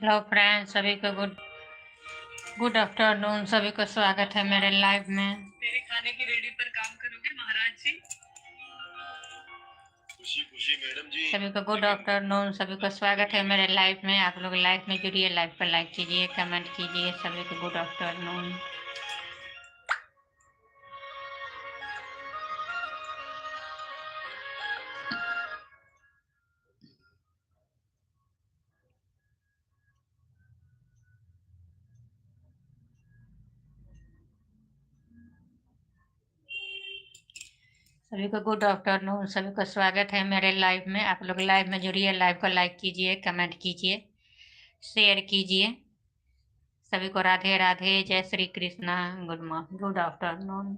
Hello friends, सभी को good good afternoon. सभी को स्वागत है मेरे लाइव में। मेरे खाने की रेडी पर काम करोगे महाराज जी? खुशी खुशी मैडम जी। सभी को गुड आफ्टरनून, सभी को स्वागत है मेरे लाइव में। आप लोग लाइव में जुड़िए, लाइव पर लाइक कीजिए, कमेंट कीजिए। सभी को गुड आफ्टरनून। सभी को गुड आफ्टरनून, सभी को स्वागत है मेरे लाइव में। आप लोग लाइव में जुड़िए, लाइव को लाइक कीजिए, कमेंट कीजिए, शेयर कीजिए। सभी को राधे राधे, जय श्री कृष्णा, गुड आफ्टरनून।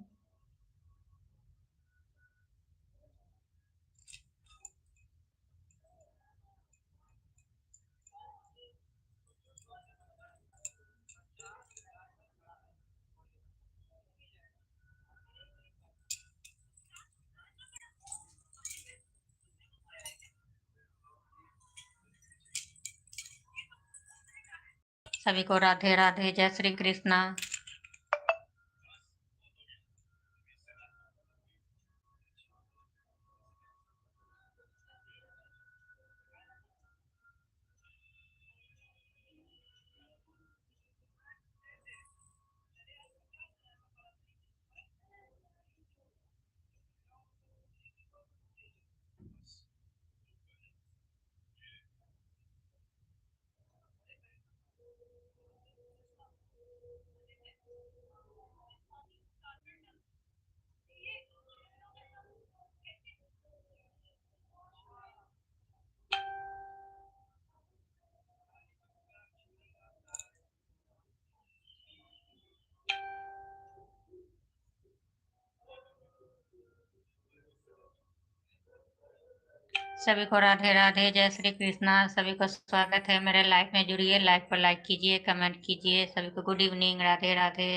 सभी को राधे राधे, जय श्री कृष्णा। सभी को राधे राधे, जय श्री कृष्णा। सभी को स्वागत है मेरे लाइव में। जुड़िए, लाइव पर लाइक कीजिए, कमेंट कीजिए। सभी को गुड इवनिंग, राधे राधे।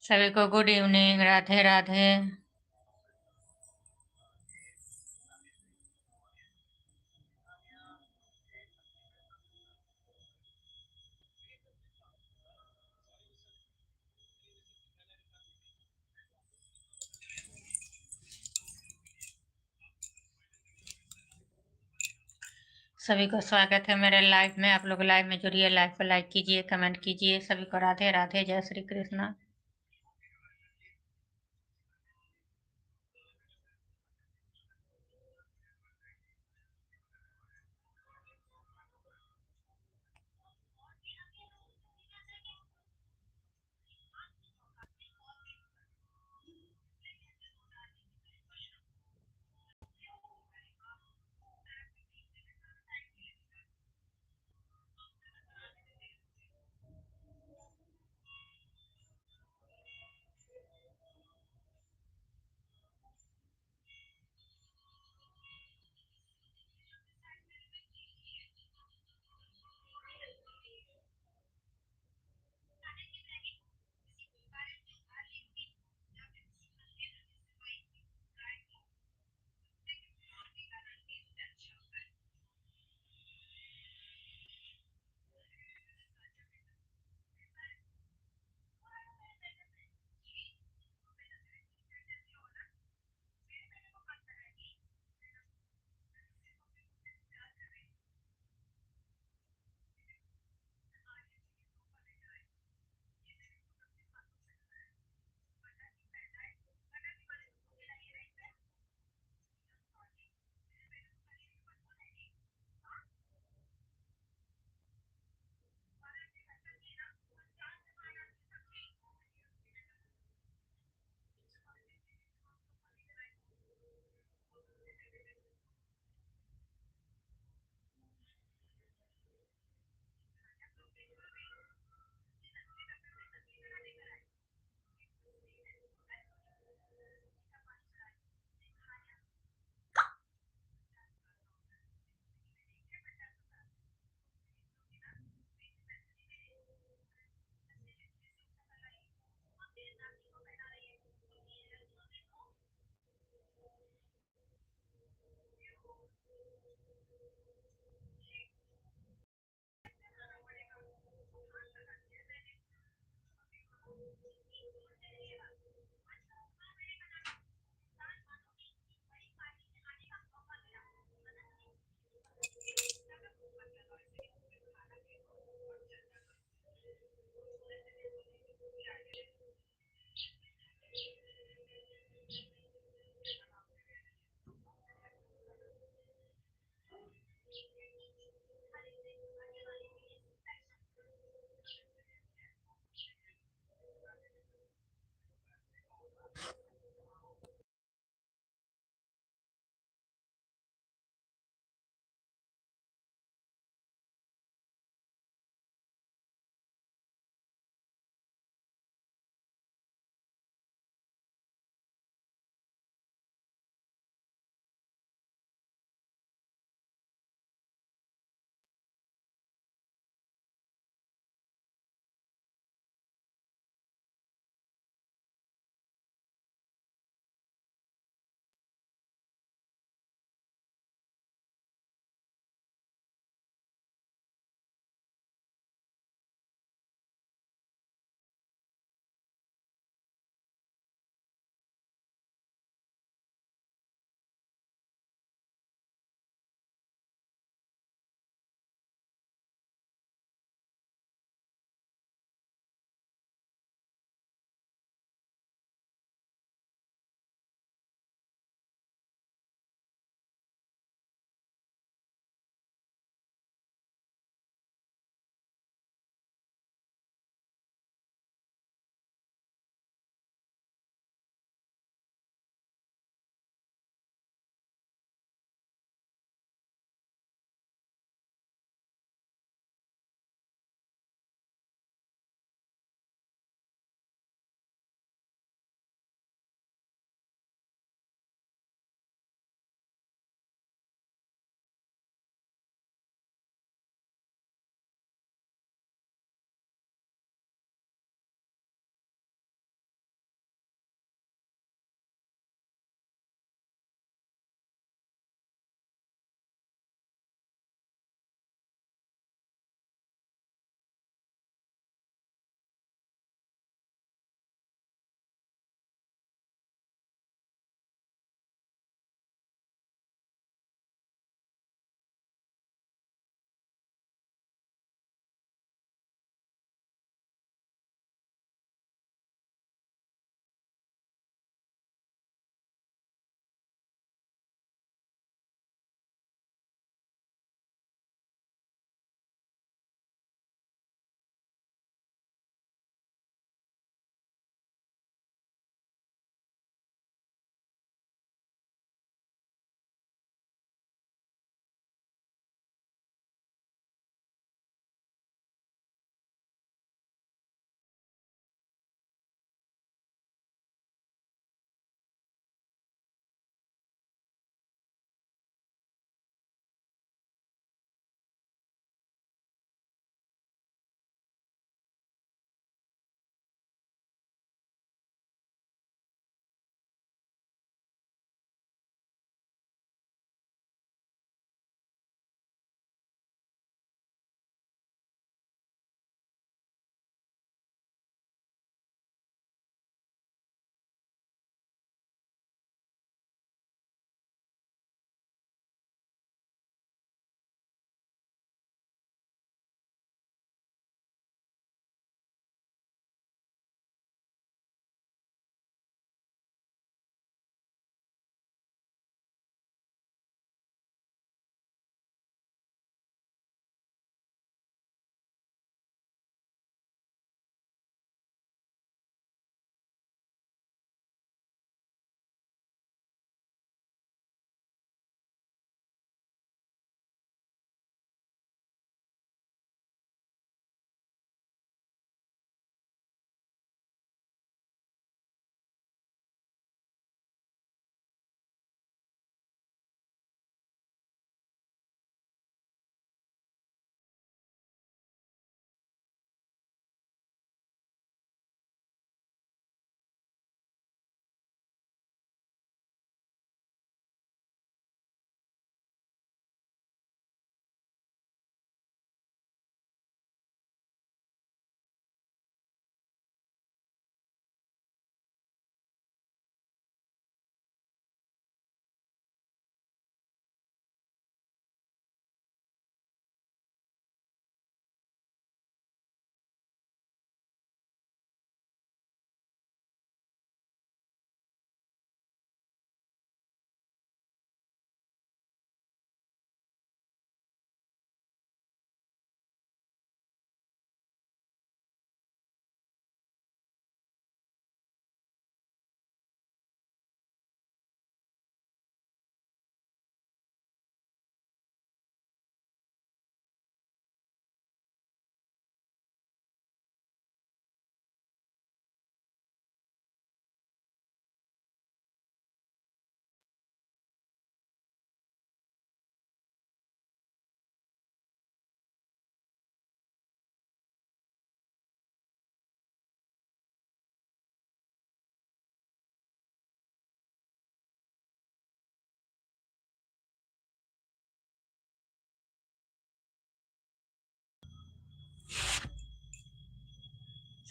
सभी को गुड इवनिंग, राधे राधे। सभी को स्वागत है मेरे लाइव में। आप लोग लाइव में जुड़िए, लाइव पर लाइक कीजिए, कमेंट कीजिए। सभी को राधे राधे, जय श्री कृष्णा।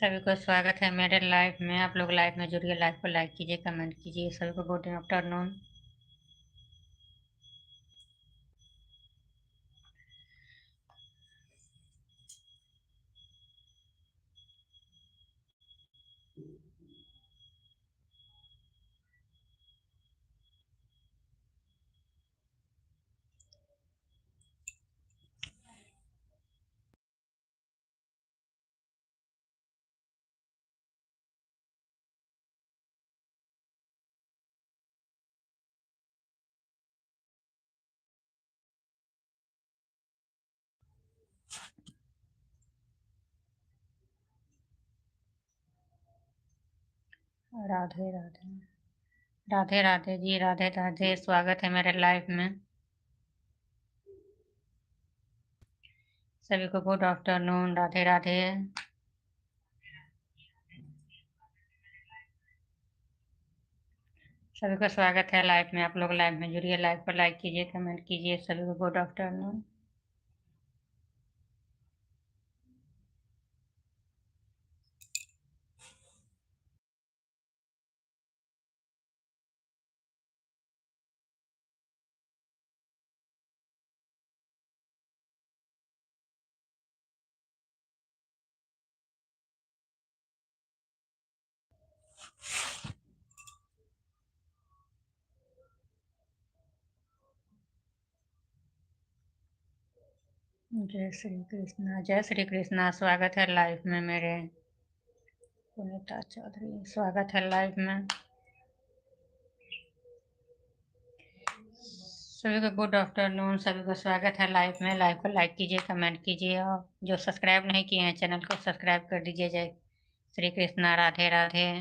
सभी को स्वागत है मेरे लाइव में। आप लोग लाइव में जुड़िए, लाइव को लाइक कीजिए, कमेंट कीजिए। सभी को गुड आफ्टरनून। राधे राधे, राधे राधे जी, राधे राधे। स्वागत है मेरे लाइव में। सभी को गुड आफ्टरनून, राधे राधे। सभी को स्वागत है लाइव में। आप लोग लाइव में जुड़िए, लाइव को लाइक कीजिए, कमेंट कीजिए। सभी को गुड आफ्टरनून। जय श्री कृष्णा, जय श्री कृष्णा। स्वागत है लाइव में मेरे। पुनीता चौधरी, स्वागत है लाइव में। सभी को गुड आफ्टरनून, सभी को स्वागत है लाइव में। लाइव को लाइक कीजिए, कमेंट कीजिए, और जो सब्सक्राइब नहीं किए हैं चैनल को सब्सक्राइब कर दीजिए। जय श्री कृष्णा, राधे राधे।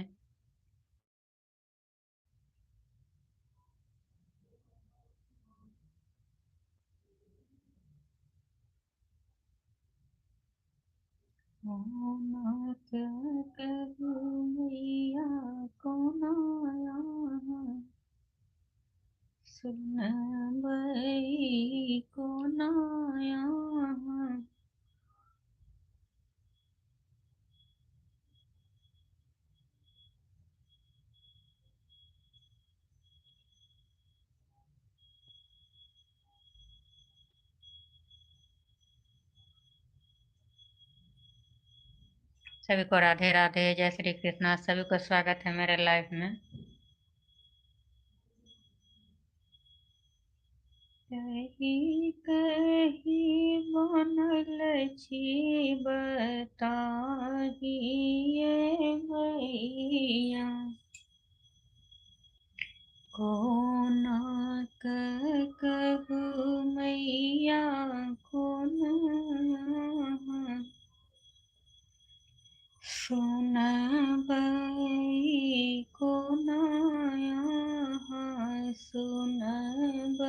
मैया कौन आया सुन बई कौन आया। सभी को राधे राधे, जय श्री कृष्णा। सभी को स्वागत है मेरे लाइफ में। कही कही बनल छी बताही ये मैया कौन कहू मैया कौन सुनबई कौन सुनबई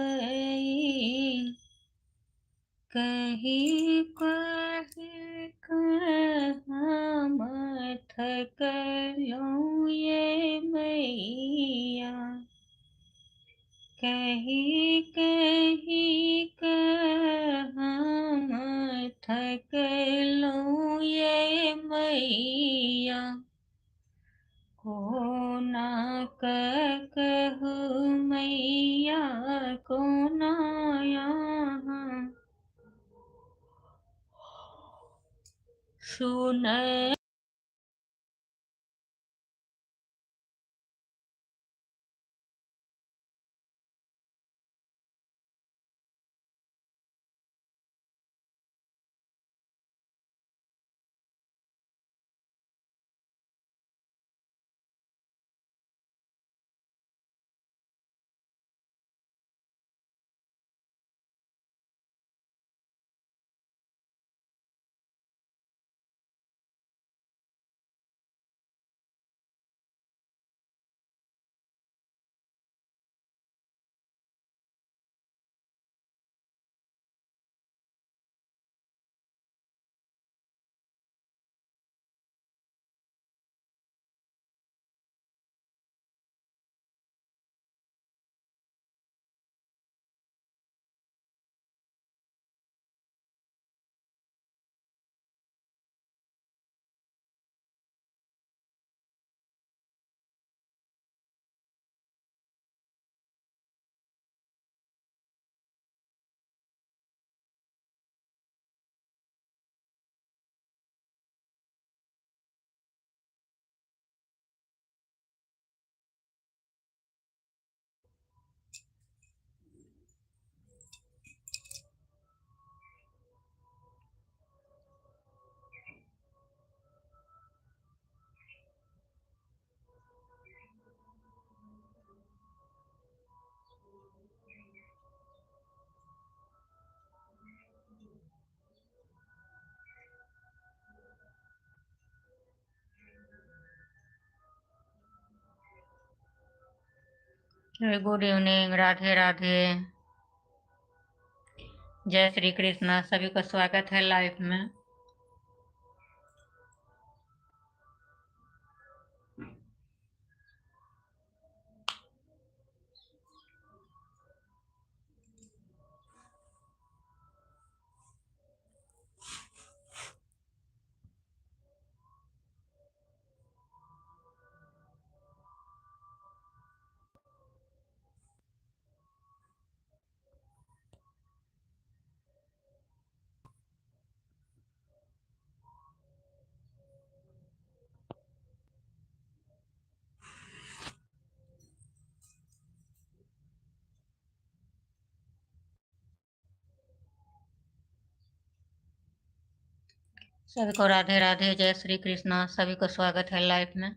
कही कही हम थकलूँ ये मैया कही कही हम थकलूँ ये मैया कौन कहू मैया कौन यहाँ सुन गुड इवनिंग, राधे राधे, जय श्री कृष्णा। सभी का स्वागत है लाइव में। सभी को राधे राधे, जय श्री कृष्णा। सभी को स्वागत है लाइव में।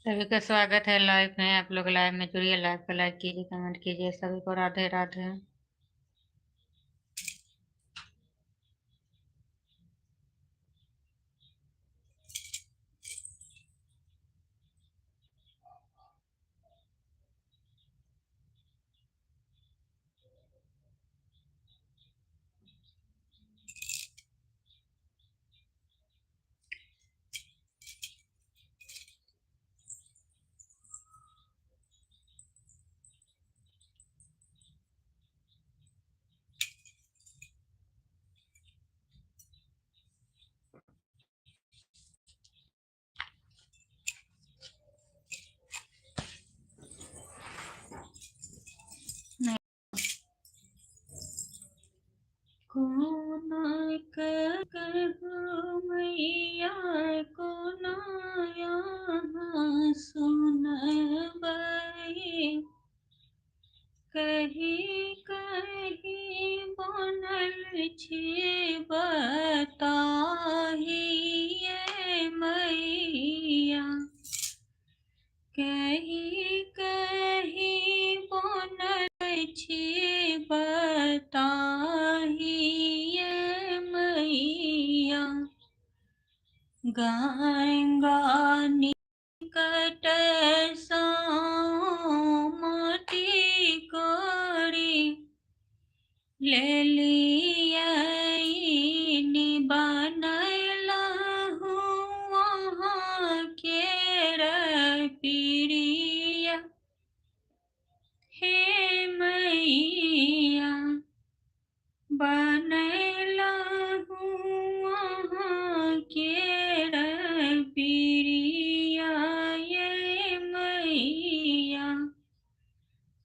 सभी का स्वागत है लाइव में। आप लोग लाइव में जुड़िए, लाइव को लाइक कीजिए, कमेंट कीजिए। सभी को राधे राधे। कौन कहूँ मैया को नया सुनबई, कही कही बनल छी बताहिए मैया, कही कही बनल छी बताहिए मैया, गंगा निकट सँ माटी कोरी, लेलियै निबनलहु वहाँ केर पिरिया, हे मैया बनलहु वहाँ केर पिरिया, ये मैया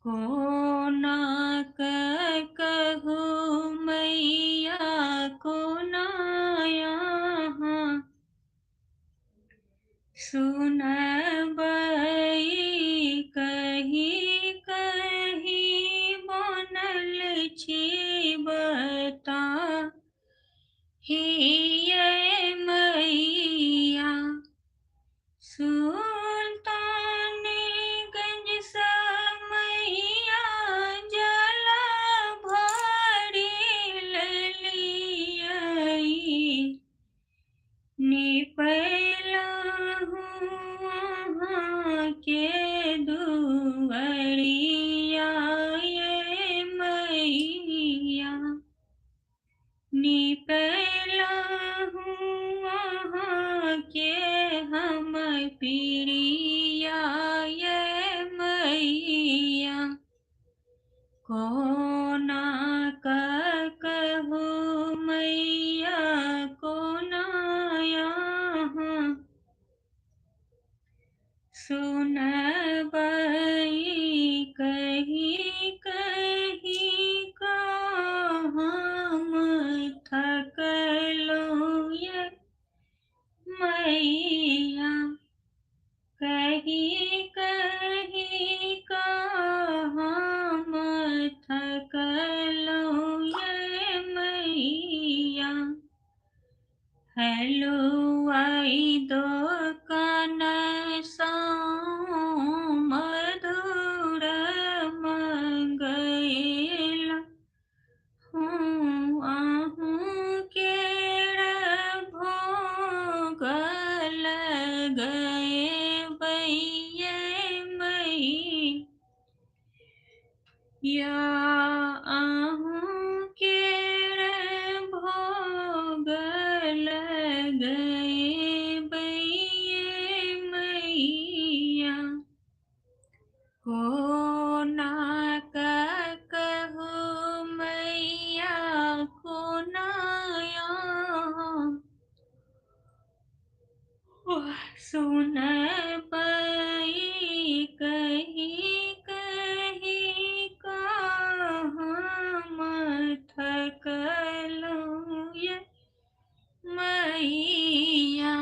कोना कहू मैया कोना यहाँ सुनबई, ये मैया सुल्तानगंज समैया जला भरी ललियाई निपैला वहाँ के दुआरिया ये मैया निपैला वहाँ के हम प्रिया ये मैया कोना कहू मैया कोना यहाँ सुनबई कही कही का हम थकलो ये मैया कही कही का हम थकलो ये मैया हेलो आई दो कान सा मधुर मंगैला हूँ आहूँ केर भोग लगए बैये मैया आहूँ केर भोग लगए बैये मैया कोना कहू मैया कोना यहाँ सुनबई कही कही का हम थकलो ये मैया।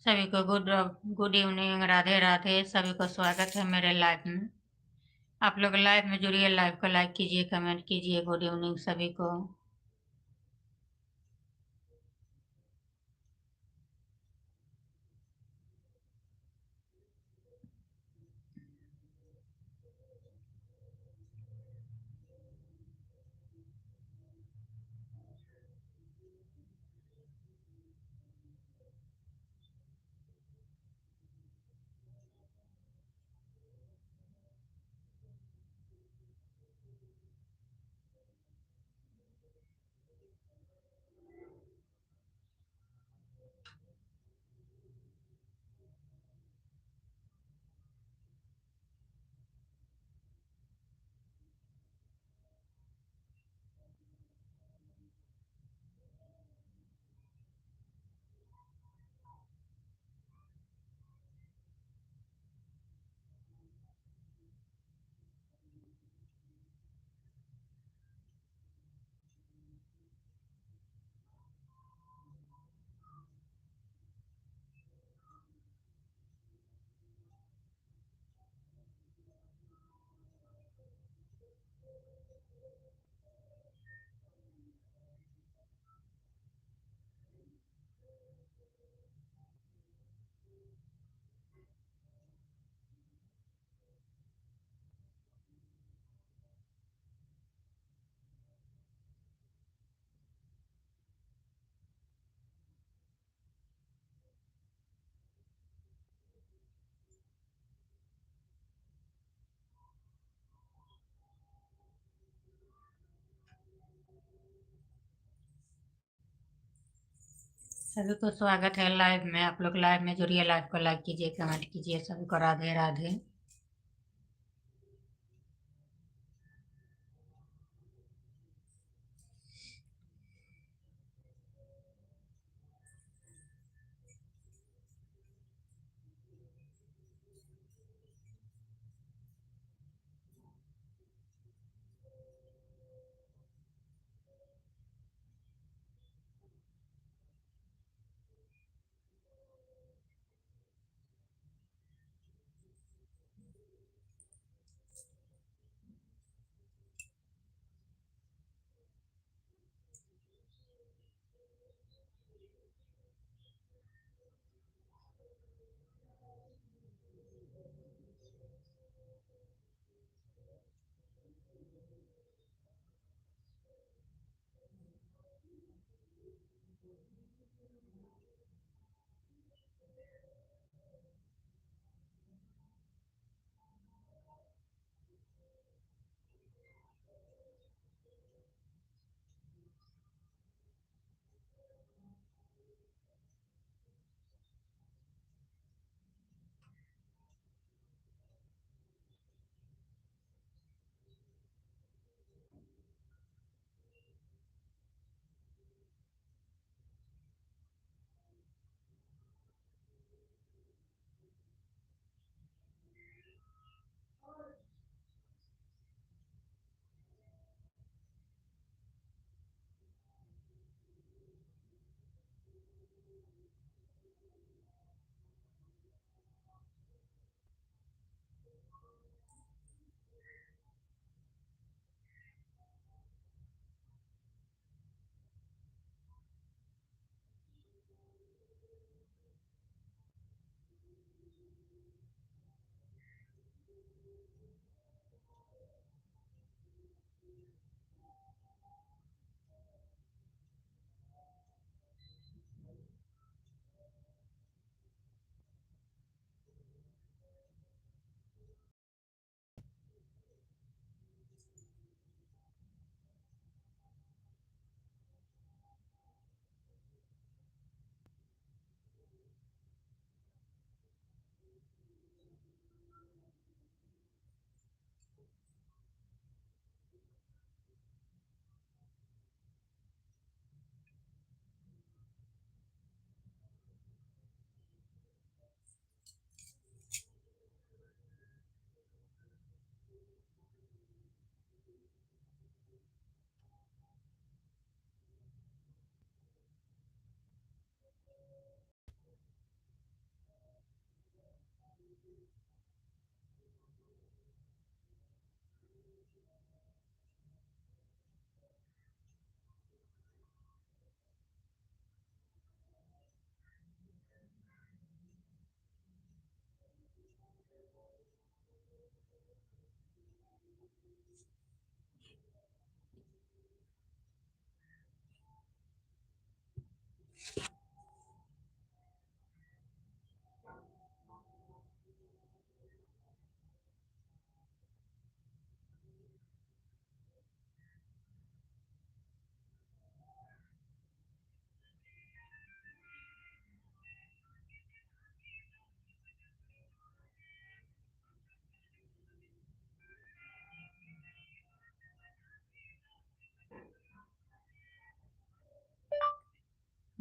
सभी को good good evening, Radhe Radhe. सभी को स्वागत है मेरे लाइव में। आप लोग लाइव में जुड़िए, लाइव को लाइक कीजिए, कमेंट कीजिए। गुड इवनिंग सभी को। सभी को स्वागत है लाइव में। आप लोग लाइव में जुड़िए, लाइव को लाइक कीजिए, कमेंट कीजिए। सभी को राधे राधे।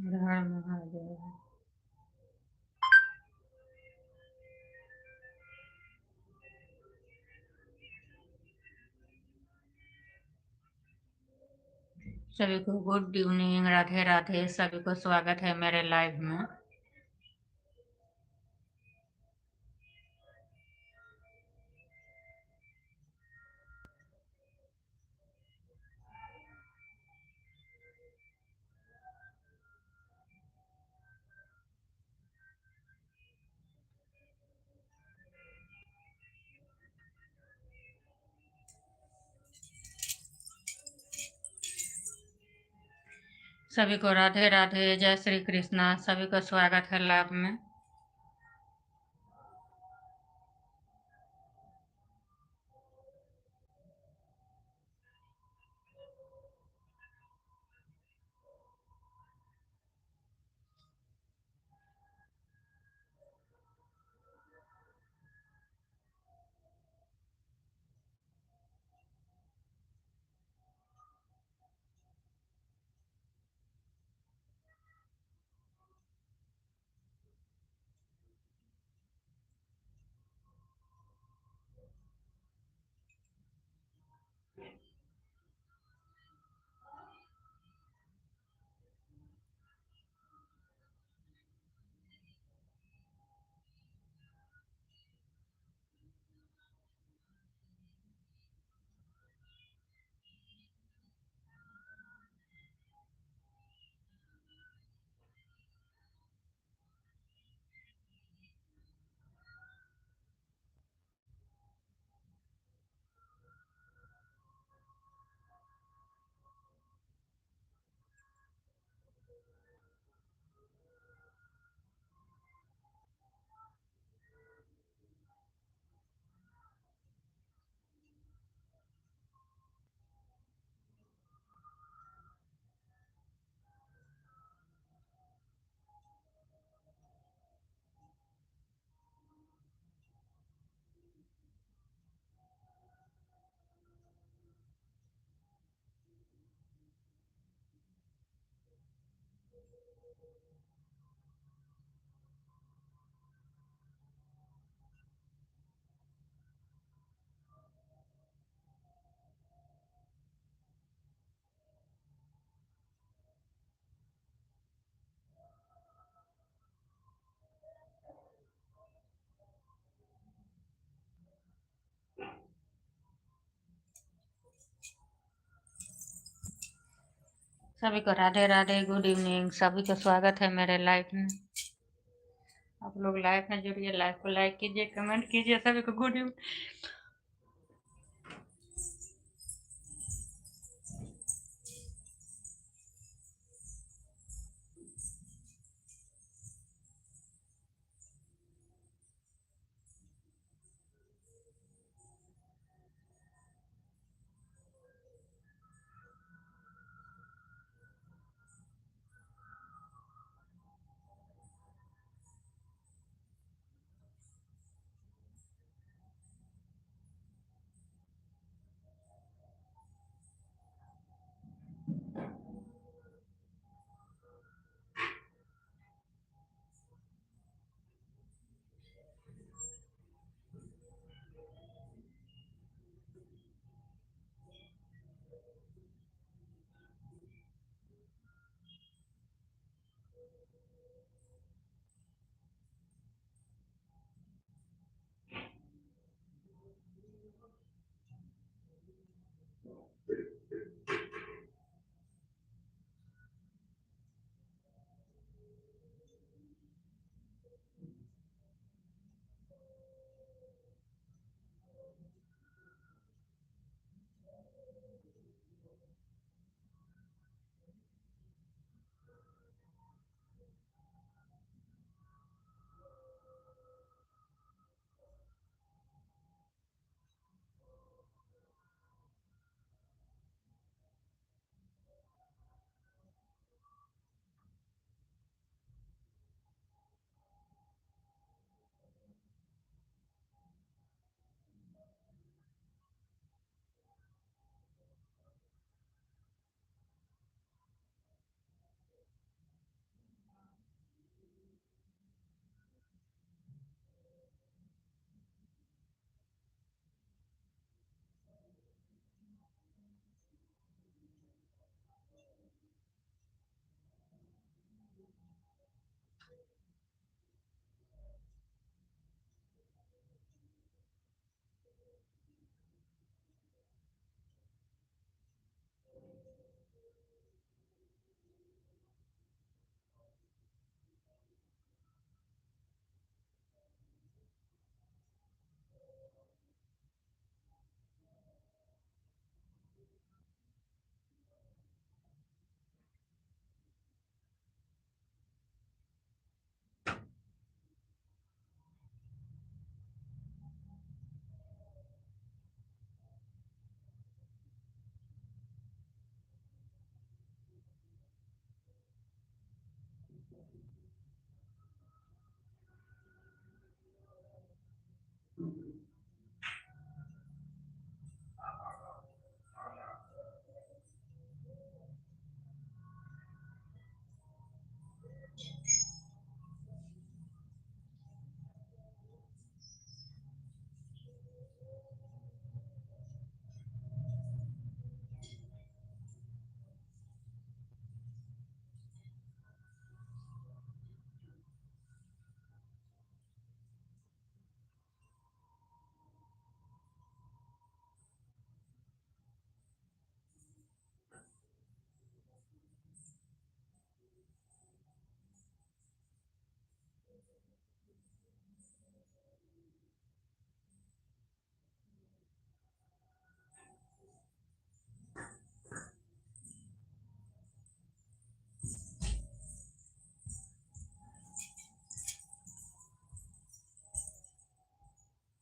हर हर महादेव। सभी को गुड इवनिंग, राधे राधे। सभी को स्वागत है मेरे लाइव में। सभी को राधे राधे, जय श्री कृष्णा। सभी को स्वागत है लाइव में। सभी को राधे राधे, गुड इवनिंग। सभी को स्वागत है मेरे लाइव में। आप लोग लाइव में जुड़िए, लाइव को लाइक कीजिए, कमेंट कीजिए। सभी को गुड इवनिंग।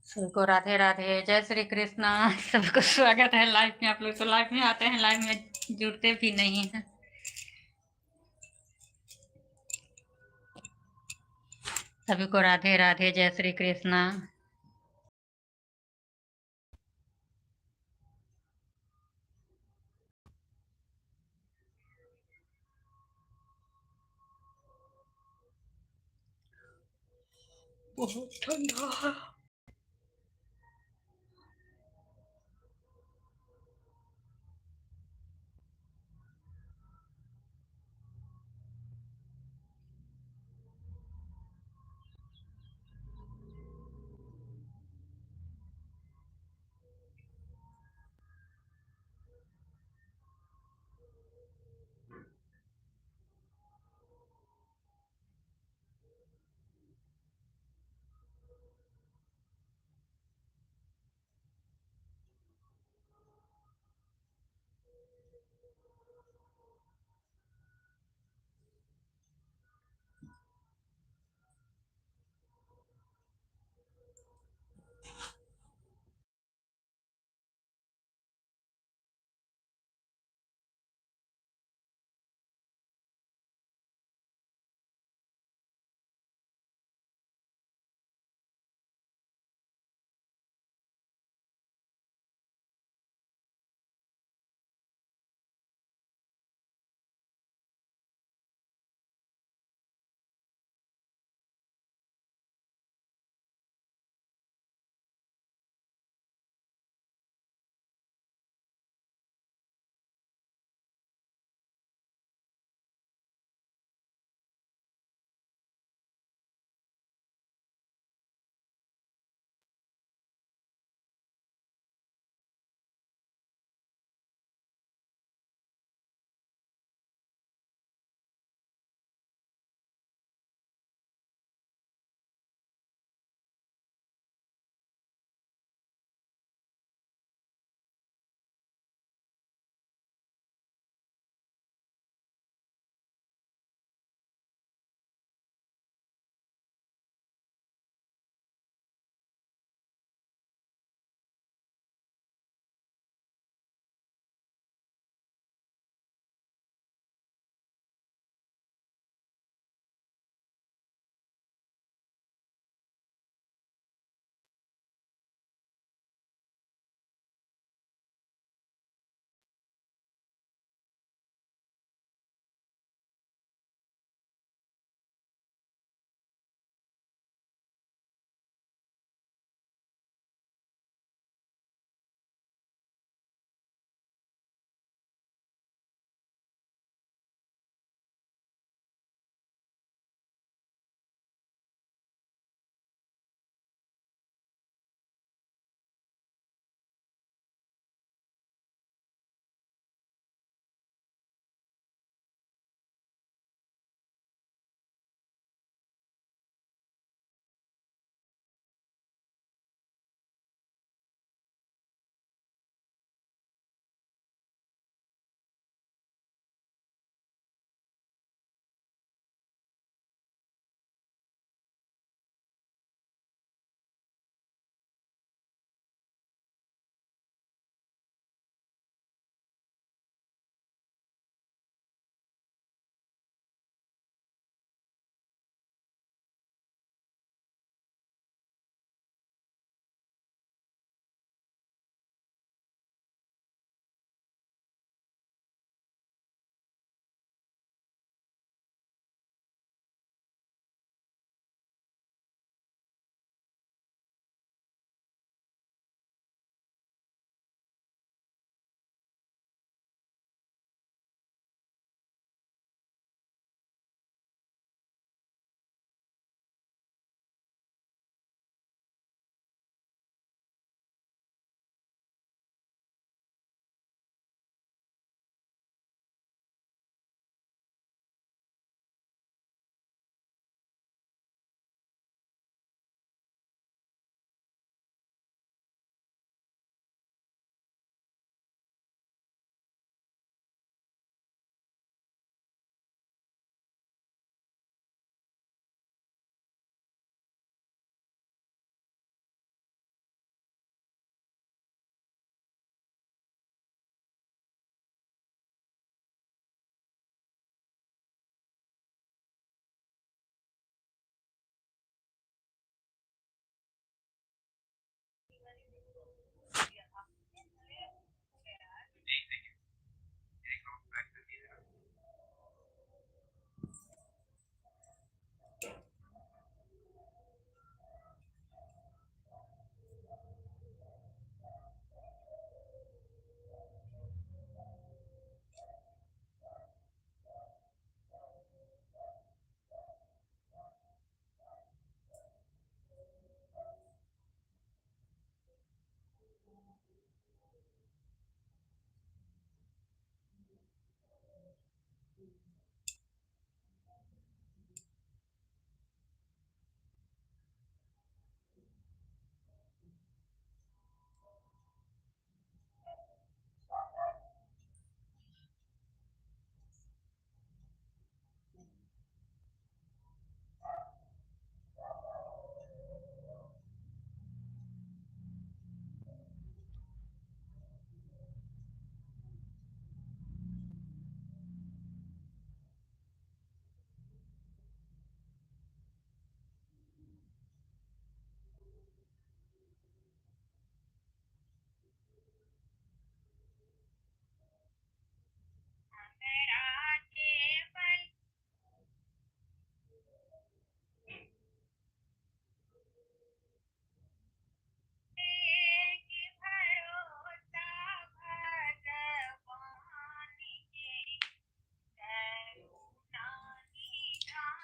सबको राधे राधे, जय श्री कृष्णा। सबको स्वागत है लाइव में। आप लोग तो लाइव में आते हैं, लाइव में जुड़ते भी नहीं हैं। सभी को राधे राधे, जय श्री कृष्णा। बहुत ठंडा है।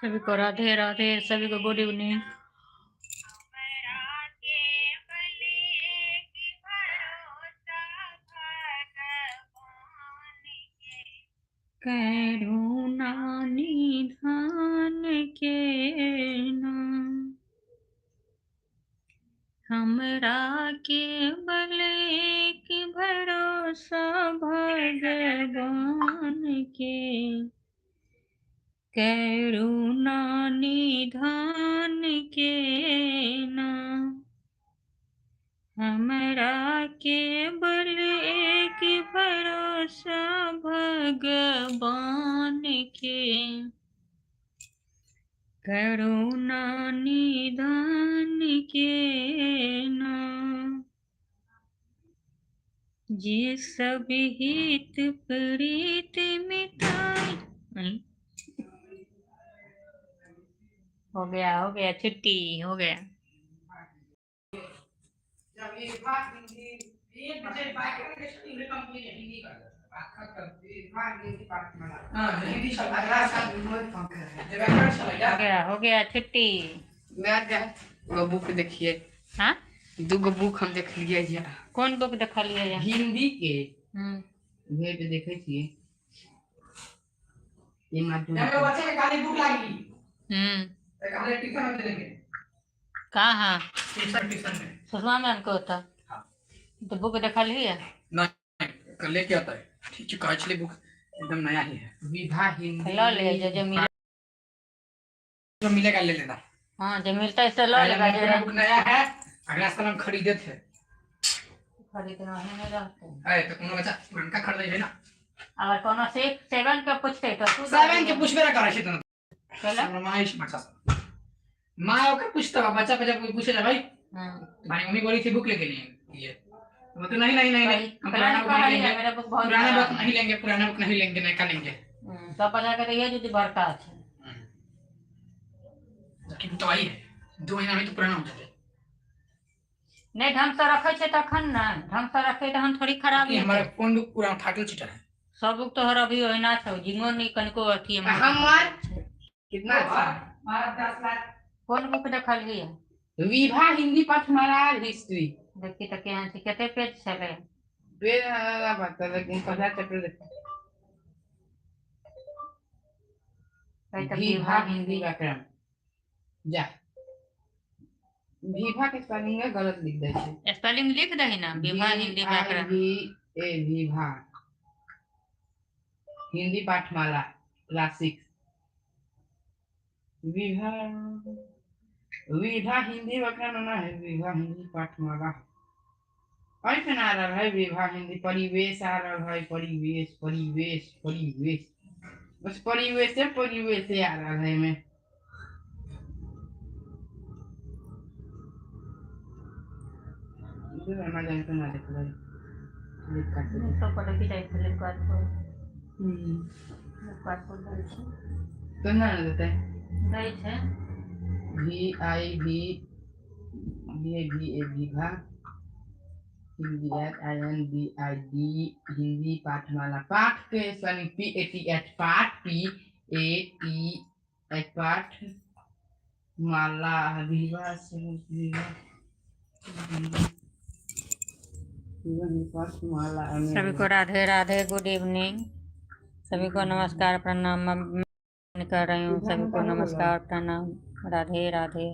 सभी को राधे राधे, सभी को गुड इवनिंग। करुणा निधान के नाम हमरा केवल एक भरोसा भगवान के। करुणा निधान के नाम हमरा केवल एक भरोसा भगवान के। करुणा निधान के नाम जे सब हित प्रीत मिटाई। हो गया छुट्टी हो गया। हो गया छुट्टी। वो बुक देखिए। हाँ, 2 बुक हम देख लिए। कौन बुक देखा लिए? हिंदी के वे पे देखे छिए। ये माध्यम बच्चे के खाली बुक लागी। खाली ट्यूशन में देंगे। कहाँ? ट्यूशन में। सुषमा मैम को होता। हाँ। तो बुक देखा लिए? नहीं, कल लेके आता है। ठीक है, काचली बुक एकदम नया ही है। विभा हिंदी लो ले जो मिलेगा ले लेना। हाँ, जो मिलता है इससे लो लेगा। जो बुक नया है, अगला साल हम खरीदे थे। खरीदना है नहीं रहते। अरे तो कोनो बच्चा पुरनका खरीदे है ना। अगर कोनो 7 के पूछते तो 7 के पूछबे ना करे छै त। चला माई बच्चा माँ ओके पूछता बच्चा पे जब पूछे ना भाई। तुम्हारी मम्मी बोली थी बुक लेके लिए। वो तो नहीं हम पुराना बुक नहीं लेंगे। मेरा बुक बहुत पुराना बुक नहीं लेंगे, पुराना बुक नहीं लेंगे, नया लेंगे। तो पता कर ये जो बड़का है। लेकिन तो आई है 2 महीना में तो पुराना हो जाते। नहीं ढंग से रखे छे तखन ना, ढंग से रखे तो हम थोड़ी खराब नहीं। हमारा फोन बुक पूरा फाटल चिटा है। सब बुक तो हर अभी होना छ जिंगो नहीं कनको अथी है। हमार कितना अच्छा हमारा 10 लाख। कौन बुक देखा लिए? विभा हिंदी पाठमाला हिस्ट्री। देखी तो केहन छै, कते पेज छले? पेज ना पता, लेकिन 50 चैप्टर देखा। विभा हिंदी व्याकरण जा। विभा के स्पेलिंग गलत लिख दे छै। स्पेलिंग लिख दही ना। विभा हिंदी व्याकरण विभा हिंदी पाठमाला क्लास 6। विभा हिंदी व्याकरण ना है, विभा हिंदी पाठमाला। ऐसे ना आ रहा है विभा हिंदी परिवेश आ रहा है। परिवेश बस परिवेश से आ रहा है। मैं ना जाने तो ना देख लो। तो पढ़े की टाइप ले क्लास को तो ना देते हैं। गई है विभा हिंदी हिंदी पाठमाला। पाठ के स्पेलिंग PATH पाठ PATH पाठ माला विभा पाठमाला। सभी को राधे राधे, गुड इवनिंग। सभी को नमस्कार प्रणाम कर रही हूँ। सभी को नमस्कार प्रणाम, राधे राधे।